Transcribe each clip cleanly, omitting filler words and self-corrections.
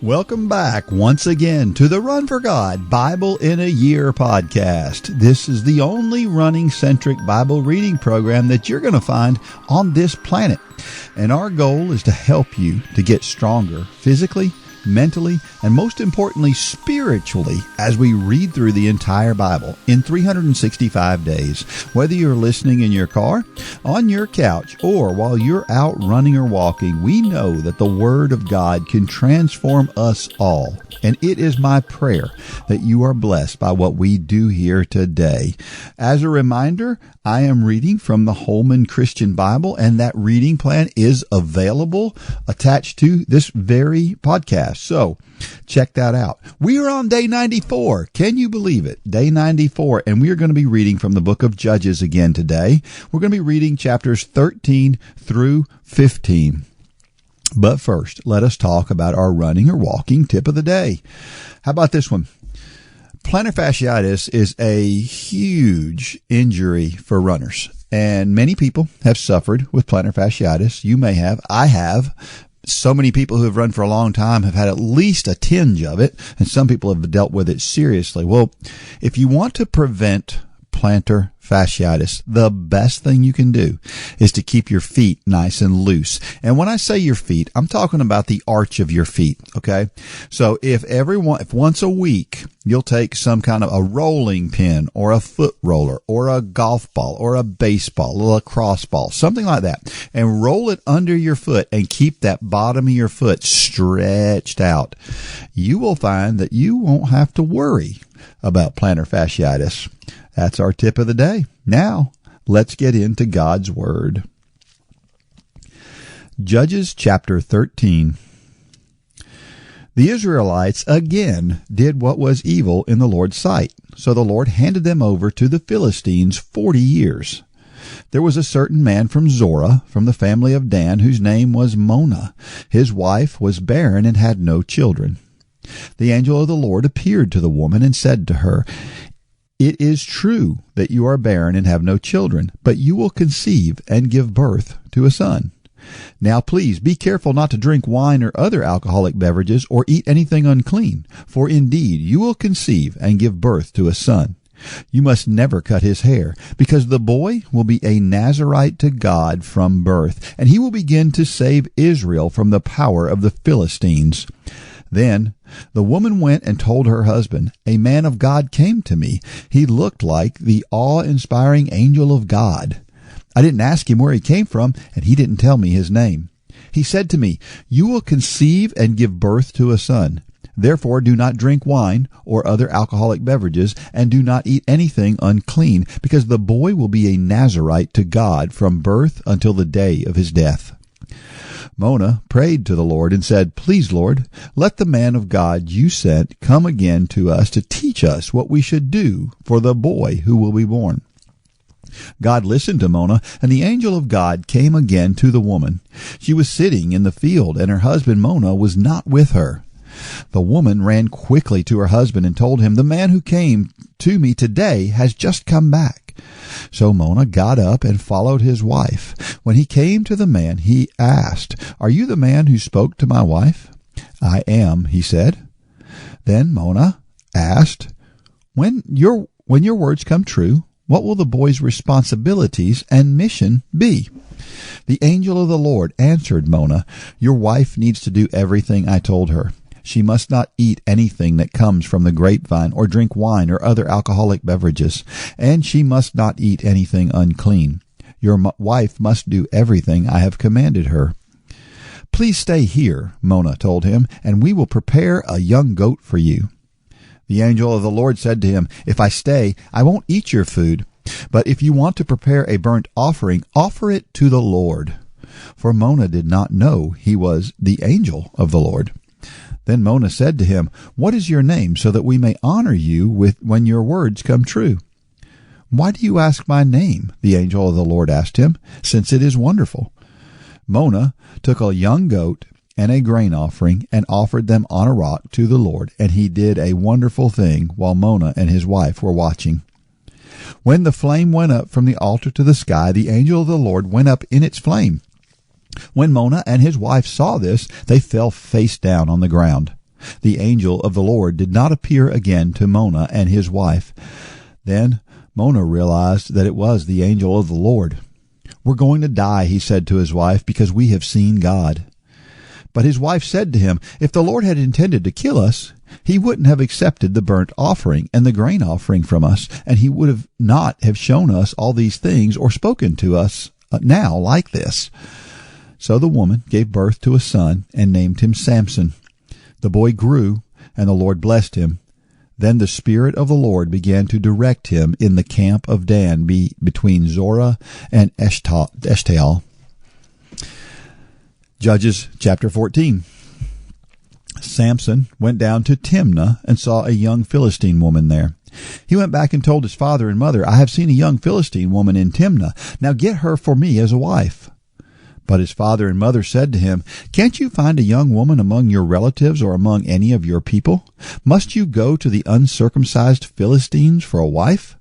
Welcome back once again to the Run for God Bible in a Year podcast. This is the only running-centric Bible reading program that you're going to find on this planet. And our goal is to help you to get stronger physically, mentally, and most importantly, spiritually, as we read through the entire Bible in 365 days. Whether you're listening in your car, on your couch, or while you're out running or walking, we know that the Word of God can transform us all. And it is my prayer that you are blessed by what we do here today. As a reminder, I am reading from the Holman Christian Bible, and that reading plan is available attached to this very podcast. So check that out. We are on day 94. Can you believe it? Day 94. And we are going to be reading from the book of Judges again today. We're going to be reading chapters 13 through 15. But first, let us talk about our running or walking tip of the day. How about this one? Plantar fasciitis is a huge injury for runners, and many people have suffered with plantar fasciitis. You may have. I have. So many people who have run for a long time have had at least a tinge of it, and some people have dealt with it seriously. Well, if you want to prevent plantar fasciitis, the best thing you can do is to keep your feet nice and loose. And when I say your feet, I'm talking about the arch of your feet, okay? So if once a week you'll take some kind of a rolling pin or a foot roller or a golf ball or a baseball, a lacrosse ball, something like that, and roll it under your foot and keep that bottom of your foot stretched out, you will find that you won't have to worry about plantar fasciitis. That's our tip of the day. Now, let's get into God's Word. Judges chapter 13. The Israelites again did what was evil in the Lord's sight. So the Lord handed them over to the Philistines 40 years. There was a certain man from Zorah, from the family of Dan, whose name was Mona. His wife was barren and had no children. The angel of the Lord appeared to the woman and said to her, "It is true that you are barren and have no children, but you will conceive and give birth to a son. Now please be careful not to drink wine or other alcoholic beverages or eat anything unclean, for indeed you will conceive and give birth to a son. You must never cut his hair, because the boy will be a Nazirite to God from birth, and he will begin to save Israel from the power of the Philistines." Then the woman went and told her husband, "A man of God came to me. He looked like the awe-inspiring angel of God. I didn't ask him where he came from, and he didn't tell me his name. He said to me, 'You will conceive and give birth to a son. Therefore do not drink wine or other alcoholic beverages, and do not eat anything unclean, because the boy will be a Nazirite to God from birth until the day of his death.' Mona prayed to the Lord and said, 'Please, Lord, let the man of God you sent come again to us to teach us what we should do for the boy who will be born.' God listened to Mona, and the angel of God came again to the woman. She was sitting in the field, and her husband Mona was not with her. The woman ran quickly to her husband and told him, 'The man who came to me today has just come back.' So Mona got up and followed his wife. When he came to the man, he asked, 'Are you the man who spoke to my wife?' 'I am,' he said. Then Mona asked, When your words come true, what will the boy's responsibilities and mission be?' The angel of the Lord answered Mona, 'Your wife needs to do everything I told her. She must not eat anything that comes from the grapevine or drink wine or other alcoholic beverages, and she must not eat anything unclean. Your wife must do everything I have commanded her.' 'Please stay here,' Mona told him, 'and we will prepare a young goat for you.' The angel of the Lord said to him, 'If I stay, I won't eat your food. But if you want to prepare a burnt offering, offer it to the Lord.' For Mona did not know he was the angel of the Lord. Then Mona said to him, 'What is your name, so that we may honor you when your words come true?' 'Why do you ask my name?' the angel of the Lord asked him, 'since it is wonderful.' Mona took a young goat and a grain offering and offered them on a rock to the Lord, and he did a wonderful thing while Mona and his wife were watching. When the flame went up from the altar to the sky, the angel of the Lord went up in its flame. When Mona and his wife saw this, they fell face down on the ground. the angel of the Lord did not appear again to Manoah and his wife. Then Manoah realized that it was the angel of the Lord. "We're going to die," he said to his wife, "because we have seen God." But his wife said to him, "If the Lord had intended to kill us, he wouldn't have accepted the burnt offering and the grain offering from us, and he would have not have shown us all these things or spoken to us now like this." So the woman gave birth to a son and named him Samson. The boy grew, and the Lord blessed him. Then the Spirit of the Lord began to direct him in the camp of Dan between Zorah and Eshtaol. Judges chapter 14. Samson went down to Timnah and saw a young Philistine woman there. He went back and told his father and mother, "I have seen a young Philistine woman in Timnah. Now get her for me as a wife." But his father and mother said to him, "Can't you find a young woman among your relatives or among any of your people? Must you go to the uncircumcised Philistines for a wife?"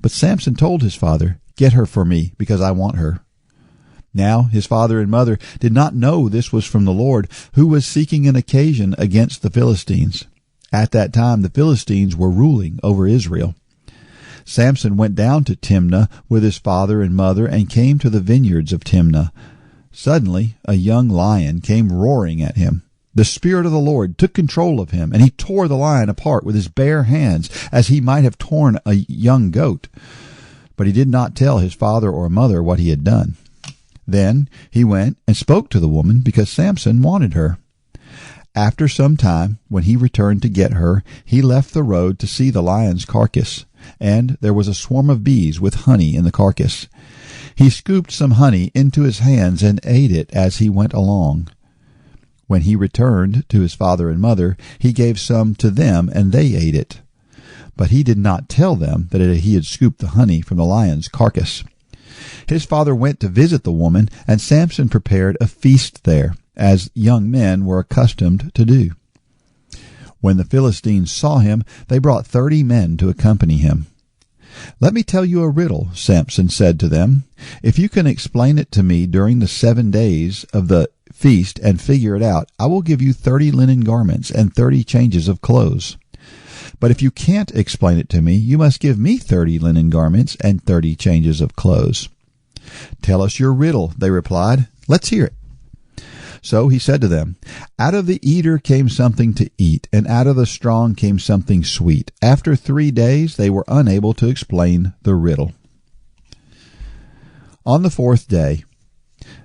But Samson told his father, "Get her for me, because I want her." Now his father and mother did not know this was from the Lord, who was seeking an occasion against the Philistines. At that time the Philistines were ruling over Israel. Samson went down to Timnah with his father and mother and came to the vineyards of Timnah. Suddenly a young lion came roaring at him. The Spirit of the Lord took control of him, and he tore the lion apart with his bare hands, as he might have torn a young goat. But he did not tell his father or mother what he had done. Then he went and spoke to the woman, because Samson wanted her. After some time, when he returned to get her, he left the road to see the lion's carcass, and there was a swarm of bees with honey in the carcass. He scooped some honey into his hands and ate it as he went along. When he returned to his father and mother, he gave some to them, and they ate it. But he did not tell them that he had scooped the honey from the lion's carcass. His father went to visit the woman, and Samson prepared a feast there, as young men were accustomed to do. When the Philistines saw him, they brought 30 men to accompany him. "Let me tell you a riddle," Samson said to them. "If you can explain it to me during the 7 days of the feast and figure it out, I will give you 30 linen garments and 30 changes of clothes. But if you can't explain it to me, you must give me 30 linen garments and 30 changes of clothes." "Tell us your riddle," they replied. "Let's hear it." So he said to them, "Out of the eater came something to eat, and out of the strong came something sweet. After 3 days they were unable to explain the riddle. On the 4th day,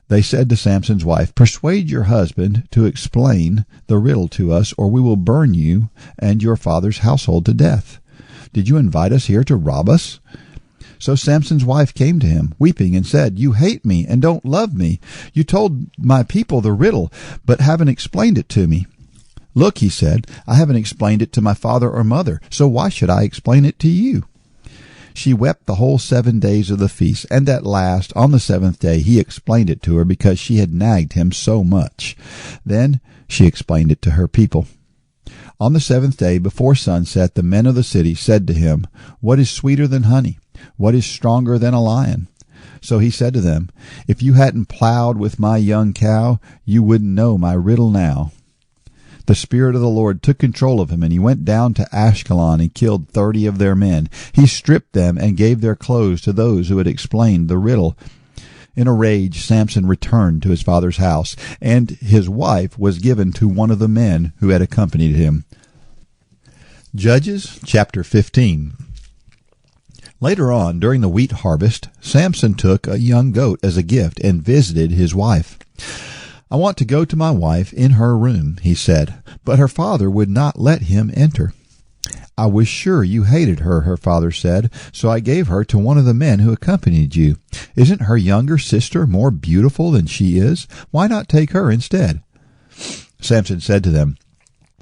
they said to Samson's wife, "Persuade your husband to explain the riddle to us, or we will burn you and your father's household to death. Did you invite us here to rob us?" So Samson's wife came to him, weeping, and said, "You hate me and don't love me. You told my people the riddle, but haven't explained it to me." "Look," he said, "I haven't explained it to my father or mother, so why should I explain it to you?" She wept the whole 7 days of the feast, and at last, on the 7th day, he explained it to her, because she had nagged him so much. Then she explained it to her people. On the 7th day, before sunset, the men of the city said to him, "What is sweeter than honey? What is stronger than a lion?" So he said to them, "If you hadn't plowed with my young cow, you wouldn't know my riddle now." The Spirit of the Lord took control of him, and he went down to Ashkelon and killed 30 of their men. He stripped them and gave their clothes to those who had explained the riddle. In a rage, Samson returned to his father's house, and his wife was given to one of the men who had accompanied him. Judges chapter 15. Later on, during the wheat harvest, Samson took a young goat as a gift and visited his wife. "I want to go to my wife in her room," he said, but her father would not let him enter. "I was sure you hated her," her father said, "so I gave her to one of the men who accompanied you. Isn't her younger sister more beautiful than she is? Why not take her instead?" Samson said to them,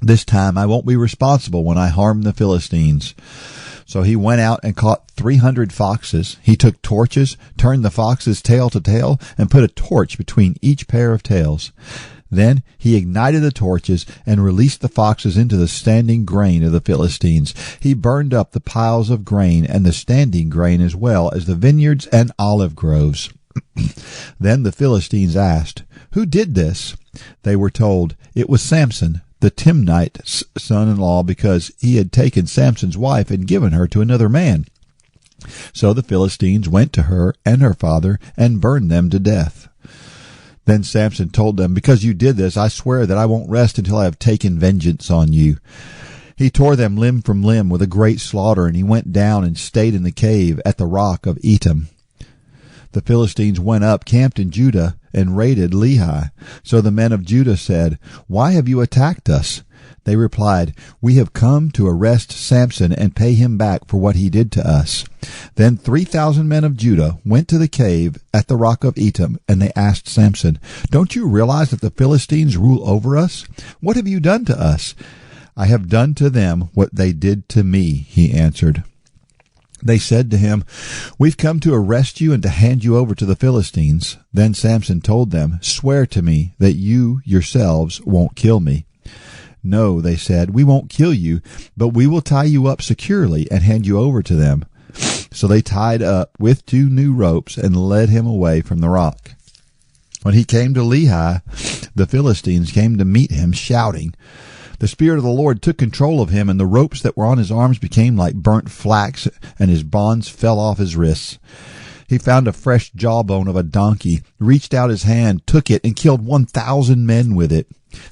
"This time I won't be responsible when I harm the Philistines." So he went out and caught 300 foxes. He took torches, turned the foxes tail to tail, and put a torch between each pair of tails. Then he ignited the torches and released the foxes into the standing grain of the Philistines. He burned up the piles of grain and the standing grain, as well as the vineyards and olive groves. Then the Philistines asked, "Who did this?" They were told, "It was Samson, the Timnite's son-in-law, because he had taken Samson's wife and given her to another man. So the Philistines went to her and her father and burned them to death. Then Samson told them, "Because you did this, I swear that I won't rest until I have taken vengeance on you." He tore them limb from limb with a great slaughter, and he went down and stayed in the cave at the rock of Etam. The Philistines went up, camped in Judah, and raided Lehi. So the men of Judah said, "Why have you attacked us?" They replied, "We have come to arrest Samson and pay him back for what he did to us." Then 3,000 men of Judah went to the cave at the rock of Etam, and they asked Samson, "Don't you realize that the Philistines rule over us? What have you done to us?" "I have done to them what they did to me," he answered. They said to him, "We've come to arrest you and to hand you over to the Philistines." Then Samson told them, "Swear to me that you yourselves won't kill me." "No," they said, "we won't kill you, but we will tie you up securely and hand you over to them." So they tied up with 2 new ropes and led him away from the rock. When he came to Lehi, the Philistines came to meet him, shouting. The Spirit of the Lord took control of him, and the ropes that were on his arms became like burnt flax, and his bonds fell off his wrists. He found a fresh jawbone of a donkey, reached out his hand, took it, and killed 1,000 men with it.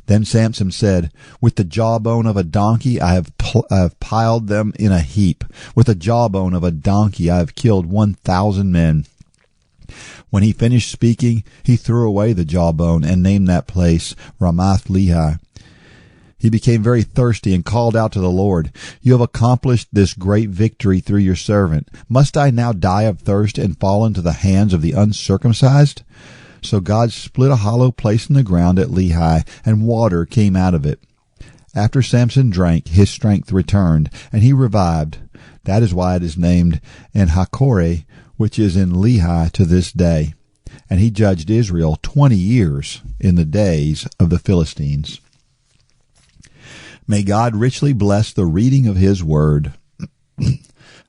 Then Samson said, "With the jawbone of a donkey I have piled them in a heap. With the jawbone of a donkey I have killed 1,000 men." When he finished speaking, he threw away the jawbone and named that place Ramath Lehi. He became very thirsty and called out to the Lord, "You have accomplished this great victory through your servant. Must I now die of thirst and fall into the hands of the uncircumcised?" So God split a hollow place in the ground at Lehi, and water came out of it. After Samson drank, his strength returned, and he revived. That is why it is named En-Hakkore, which is in Lehi to this day. And he judged Israel 20 years in the days of the Philistines. May God richly bless the reading of his word.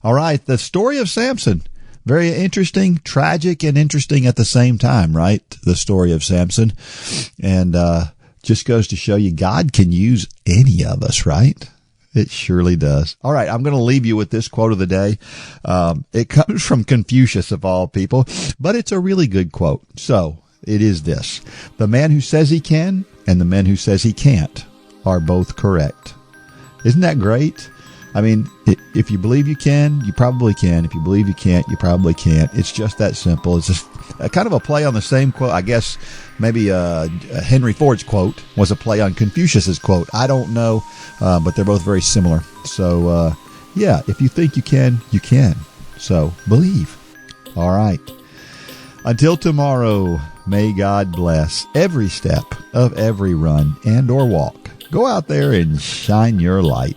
All right, the story of Samson. Very interesting, tragic, and interesting at the same time, right? The story of Samson. And just goes to show you God can use any of us, right? It surely does. All right, I'm going to leave you with this quote of the day. It comes from Confucius, of all people, but it's a really good quote. So it is this: "The man who says he can and the man who says he can't are both correct." Isn't that great? I mean, if you believe you can, you probably can. If you believe you can't, you probably can't. It's just that simple. It's just a kind of a play on the same quote. I guess maybe Henry Ford's quote was a play on Confucius's quote. I don't know, but they're both very similar. So, yeah, if you think you can, you can. So, believe. All right. Until tomorrow, may God bless every step of every run and or walk. Go out there and shine your light.